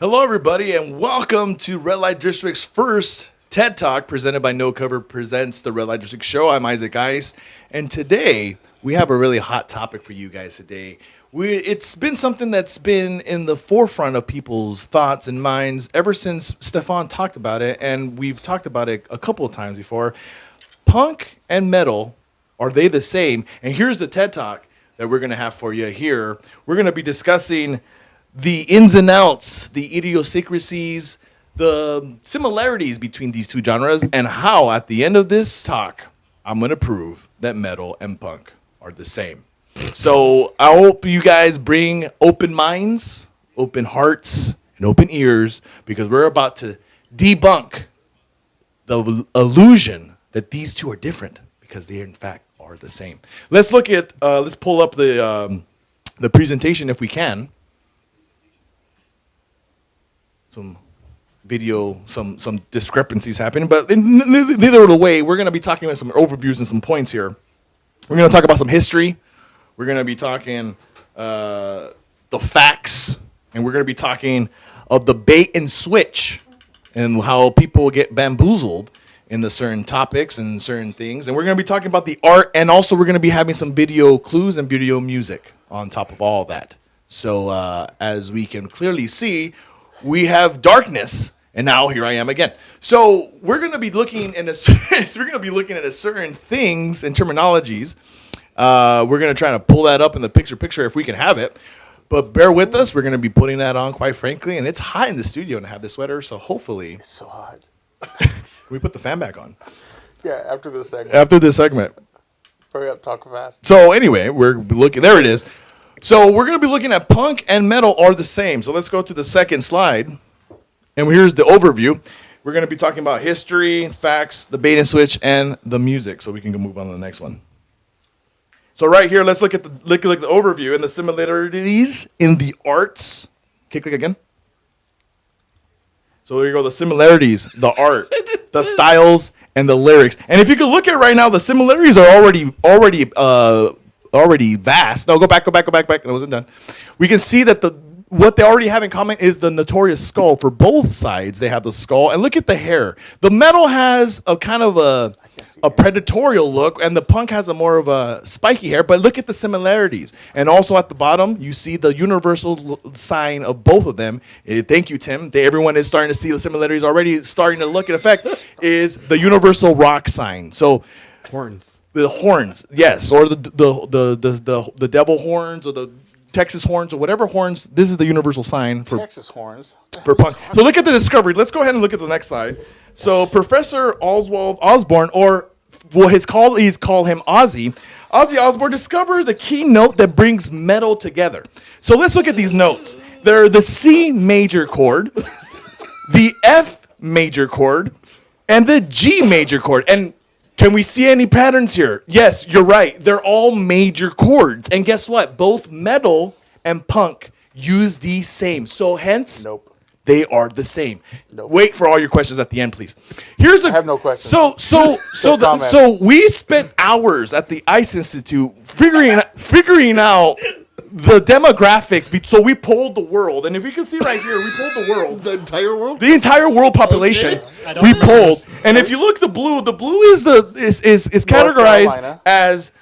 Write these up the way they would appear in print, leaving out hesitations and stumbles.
Hello, everybody, and welcome to Red Light District's first TED Talk presented by No Cover Presents the Red Light District Show. I'm Isaac Ice, and today we have a really hot topic for you guys today. It's been something that's been in the forefront of people's thoughts and minds ever since Stefan talked about it, and we've talked about it a couple of times before. Punk and metal, are they the same? And here's the TED Talk that we're going to have for you here. We're going to be discussing the ins and outs, the idiosyncrasies, the similarities between these two genres, and how at the end of this talk, I'm going to prove that metal and punk are the same. So I hope you guys bring open minds, open hearts, and open ears, because we're about to debunk the illusion that these two are different, because they in fact are the same. Let's look at, let's pull up the presentation if we can. Some video, some discrepancies happening, but in neither way, we're going to be talking about some overviews and some points here. We're going to talk about some history. We're going to be talking the facts, and we're going to be talking of the bait and switch and how people get bamboozled in the certain topics and certain things. And we're going to be talking about the art, and also we're going to be having some video clues and video music on top of all that. So as we can clearly see, we have darkness, and now here I am again. So we're going to be looking at certain things and terminologies. We're going to try to pull that up in the picture if we can have it. But bear with us. We're going to be putting that on, quite frankly. And it's hot in the studio, and I have this sweater, so hopefully. It's so hot. We put the fan back on. Yeah, after this segment. Hurry up, talk fast. So anyway, we're looking. There it is. So we're going to be looking at punk and metal are the same. So let's go to the second slide. And here's the overview. We're going to be talking about history, facts, the bait and switch, and the music. So we can move on to the next one. So right here, let's look at the overview and the similarities in the arts. Okay, click again. So there you go, the similarities, the art, the styles, and the lyrics. And if you could look at right now, the similarities are already vast. No, go back. I wasn't done. We can see that what they already have in common is the notorious skull. For both sides, they have the skull. And look at the hair. The metal has a kind of a predatorial look, and the punk has a more of a spiky hair. But look at the similarities. And also at the bottom, you see the universal sign of both of them. Thank you, Tim. Everyone is starting to see the similarities already. Starting to look in effect is the universal rock sign. So horns. The horns, yes, or the devil horns, or the Texas horns, or whatever horns. This is the universal sign for Texas horns. For punk. So look at the discovery. Let's go ahead and look at the next slide. So Professor Oswald Osborne, or his colleagues call him Ozzy. Ozzy Osbourne discovered the key note that brings metal together. So let's look at these notes. They're the C major chord, the F major chord, and the G major chord. And can we see any patterns here? Yes, you're right. They're all major chords. And guess what? Both metal and punk use these same. So hence, Nope. They are the same. Nope. Wait for all your questions at the end, please. I have no questions. So we spent hours at the ICE Institute figuring out the demographic. So we polled the world, and if you can see right here, we polled the world. The entire world? The entire world population. Okay. We polled, and if you look, the blue is categorized Carolina. as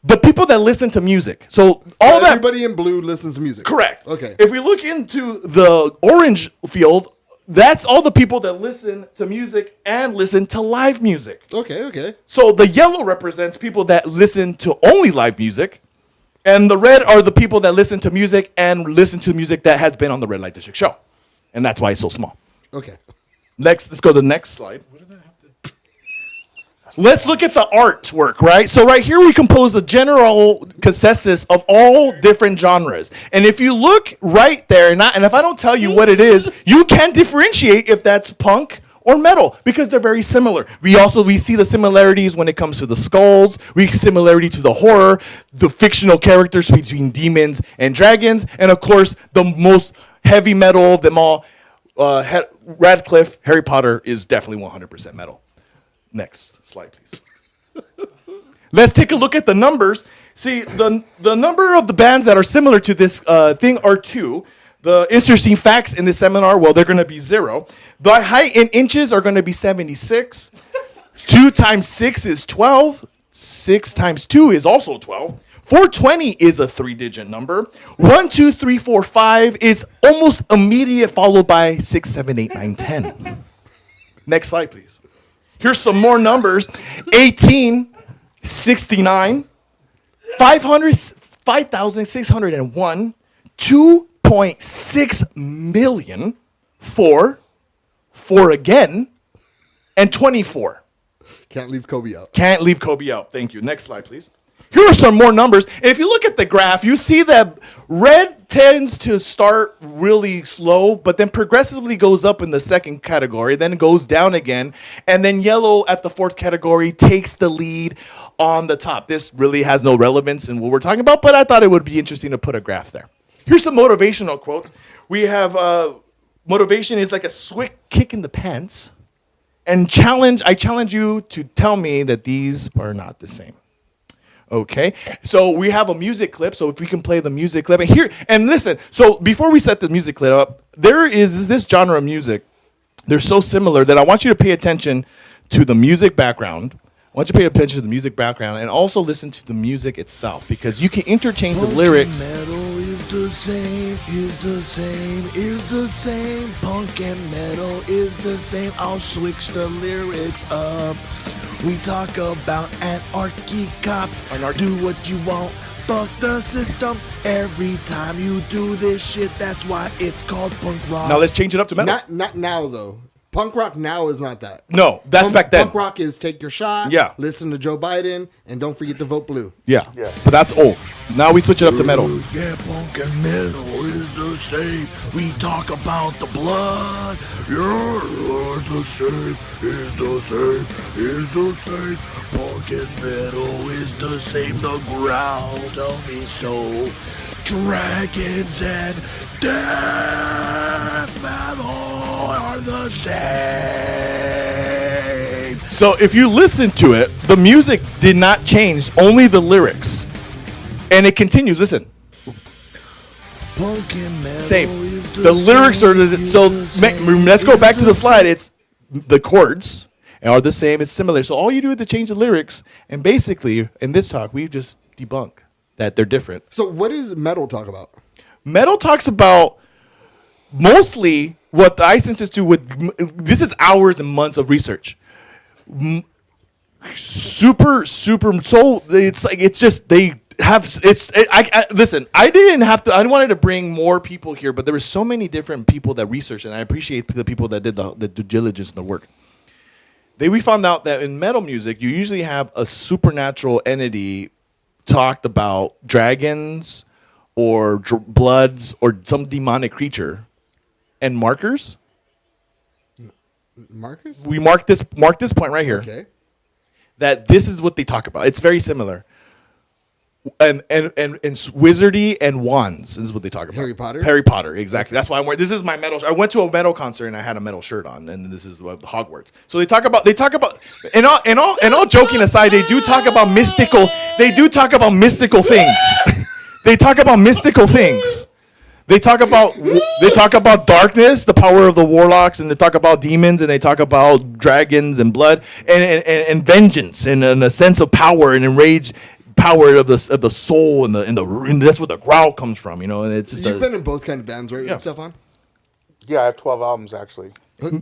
the people that listen to music. So Everybody in blue listens to music. Correct. Okay. If we look into the orange field, that's all the people that listen to music and listen to live music. Okay. So the yellow represents people that listen to only live music, and the red are the people that listen to music and listen to music that has been on the Red Light District show. And that's why it's so small. Okay. Next, let's go to the next slide. Let's look at the artwork, right? So right here we compose a general consensus of all different genres. And if you look right there, and if I don't tell you what it is, you can differentiate if that's punk or metal, because they're very similar. We see the similarities when it comes to the skulls, we see similarity to the horror, the fictional characters between demons and dragons, and of course, the most heavy metal of them all, Radcliffe, Harry Potter is definitely 100% metal. Next slide, please. Let's take a look at the numbers. See, the number of the bands that are similar to this thing are two. The interesting facts in this seminar, well, they're going to be 0. The height in inches are going to be 76. 2 times 6 is 12. 6 times 2 is also 12. 420 is a 3-digit number. 1, 2, 3, 4, 5 is almost immediate, followed by 6, 7, 8, 9, 10. Next slide, please. Here's some more numbers. 18, 69, 500, 5,601, 2.6 million, 4 again, and 24. Can't leave Kobe out. Can't leave Kobe out. Thank you. Next slide, please. Here are some more numbers. And if you look at the graph, you see that red tends to start really slow, but then progressively goes up in the second category, then goes down again, and then yellow at the fourth category takes the lead on the top. This really has no relevance in what we're talking about, but I thought it would be interesting to put a graph there. Here's some motivational quotes. We have motivation is like a swift kick in the pants, and I challenge you to tell me that these are not the same. Okay, so we have a music clip. So if we can play the music clip, and listen. So before we set the music clip up, there is this genre of music. They're so similar that I want you to pay attention to the music background. I want you to pay attention to the music background and also listen to the music itself, because you can interchange the lyrics. Metal is the same, is the same, is the same. Punk and metal is the same. I'll switch the lyrics up. We talk about anarchy cops. Do what you want. Fuck the system. Every time you do this shit, that's why it's called punk rock. Now let's change it up to metal. Not now though. Punk rock now is not that. No, that's back then. Punk rock is take your shot. Yeah. Listen to Joe Biden and don't forget to vote blue. Yeah. Yeah. But that's old. Now we switch it up to metal. Yeah, punk and metal is the same. We talk about the blood. Yeah, it's the same, is the same, is the same. Punk and metal is the same. The growl, tell me so. Dragons and death metal are the same. So if you listen to it, the music did not change, only the lyrics. And it continues, listen. Punk and metal Same. is The lyrics same, are, is so the same, let's go is back to the the slide. It's the chords are the same, it's similar. So all you do is to change the lyrics, and basically, in this talk, we've just debunked that they're different. So what does metal talk about? Metal talks about mostly what the ice instance do with, this is hours and months of research. Super, so it's like, it's just, they have, listen, I didn't wanted to bring more people here, but there were so many different people that researched, and I appreciate the people that did the due diligence and the work. We found out that in metal music, you usually have a supernatural entity talked about, dragons or bloods or some demonic creature, and markers. Marcus? We mark this point right here. Okay. That this is what they talk about. It's very similar. And wizardy and wands is what they talk about. Harry Potter? Harry Potter, exactly. That's why I'm wearing. This is my metal. I went to a metal concert and I had a metal shirt on, and this is Hogwarts. So they talk about. And all joking aside, they do talk about mystical. They do talk about mystical things. They talk about mystical things. They talk about darkness, the power of the warlocks, and they talk about demons, and they talk about dragons and blood and vengeance and a sense of power and enraged power of the soul and that's where the growl comes from, and it's just You've been in both kind of bands, right? Yeah. Stefan? Yeah, I have 12 albums actually.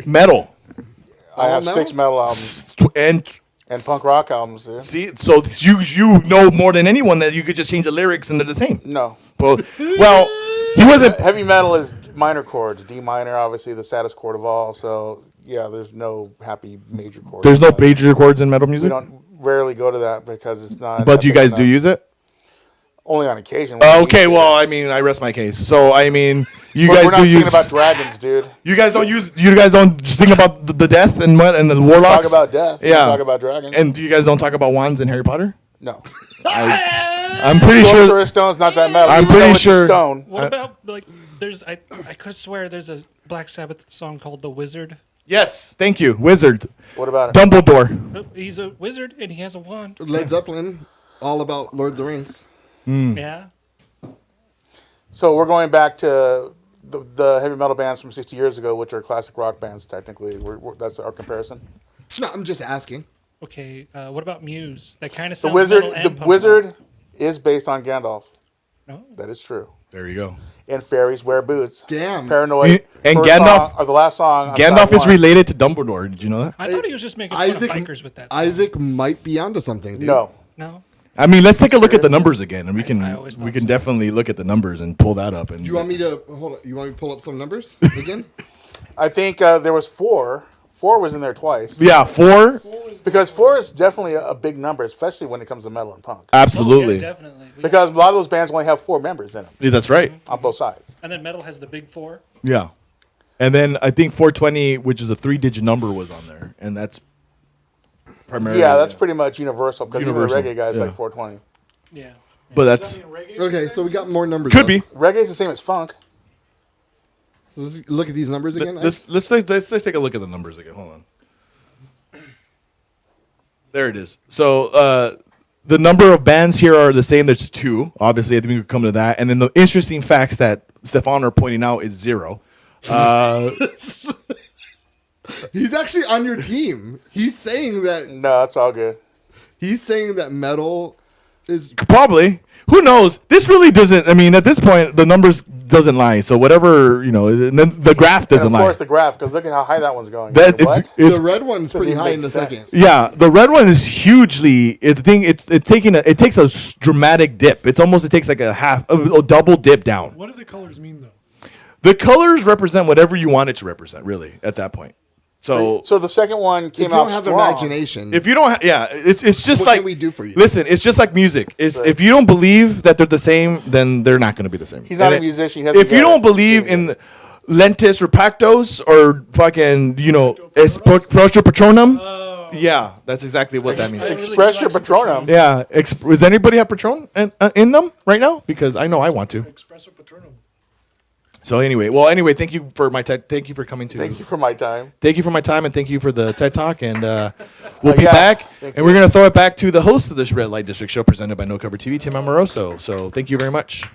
metal I have metal? 6 metal albums and punk rock albums. Yeah. see, so you know more than anyone that you could just change the lyrics and they're the same. No. Well, he wasn't. Heavy metal is minor chords. D minor, obviously, the saddest chord of all. So, yeah, there's no happy major chords. There's no major chords in metal music. We don't rarely go to that because it's not. But you epic guys do enough. use it. Only on occasion. Okay, well, I mean, I rest my case. So, I mean, you But guys we're not do singing use. about dragons, dude. You guys don't think about the death and what and the warlocks. Talk about death. Yeah. Talk about dragons. And you guys don't talk about wands in Harry Potter? No. I'm pretty Sorcerer's sure. Stone's not that metal. I'm Even though pretty it's a sure- Stone. What about like I could swear there's a Black Sabbath song called The Wizard. Yes, thank you. Wizard. What about it? Dumbledore. He's a wizard and he has a wand. Led Zeppelin, all about Lord of the Rings. Yeah. So we're going back to the heavy metal bands from 60 years ago, which are classic rock bands, technically. That's our comparison. No, I'm just asking. Okay, what about Muse? That kind of The sounds wizard, metal and the punk wizard rock. is based on Gandalf. No? That is true. There you go. And fairies wear boots. Damn. Paranoid. And first Gandalf- song, or the last song. on Gandalf side is one. related to Dumbledore. Did you know that? I thought he was just making Isaac, fun of bikers with that. Song. Isaac might be onto something. Dude. No. No. I mean, let's take a look at the numbers again, and we I can always thought so. definitely look at the numbers and pull that up. And Do you want me to hold on? You want me to pull up some numbers again? I think there was 4. 4 was in there twice. Yeah, 4. Because 4 is definitely a big number, especially when it comes to metal and punk. Absolutely. Oh, yeah, definitely. Because a lot of those bands only have 4 members in them Yeah, that's right. on both sides. And then metal has the big 4. Yeah. And then I think 420, which is a 3-digit number, was on there, and that's primarily. Yeah, that's pretty much universal because even the Universal, reggae guys yeah. like 420. Yeah. But that's Okay, so we got more numbers. could up. be. Reggae's the same as funk. Let's look at these numbers again. Let's take a look at the numbers again. Hold on. There it is. So the number of bands here are the same. There's 2. Obviously, I think we could come to that. And then the interesting facts that Stefan are pointing out is 0. He's actually on your team. He's saying that No, that's all good. metal is. Probably. Who knows? This really doesn't. I mean, at this point, the numbers doesn't lie. So whatever, and then the graph And doesn't of lie. course, the graph, because look at how high that one's going. That What? it's The red one's pretty Doesn't high make in the sense. second. yeah. The red one is hugely. It's takes a dramatic dip. It takes like a double dip down. What do the colors mean, though? The colors represent whatever you want it to represent. Really, at that point. So So the second one If came you don't out have strong. imagination, if you don't, it's just What like can we do for you? Listen, it's just like music. It's if you don't believe that they're the same, then they're not going to be the same. He's not And a musician. He doesn't If you get don't it. believe in Lentis Repactos or fucking Proscio Patronum, yeah, that's exactly what that means. really Express do your like some Patronum. Yeah, does anybody have Patron in them right now? Because I know I want to. Espresso Patronum. So anyway, thank you for my thank you for coming to. Thank you for my time. Thank you for my time and thank you for the TED Talk. And we'll be yeah. back. Thank And we're going to throw it back to the host of this Red Light District show presented by No Cover TV, Tim Amoroso. So thank you very much.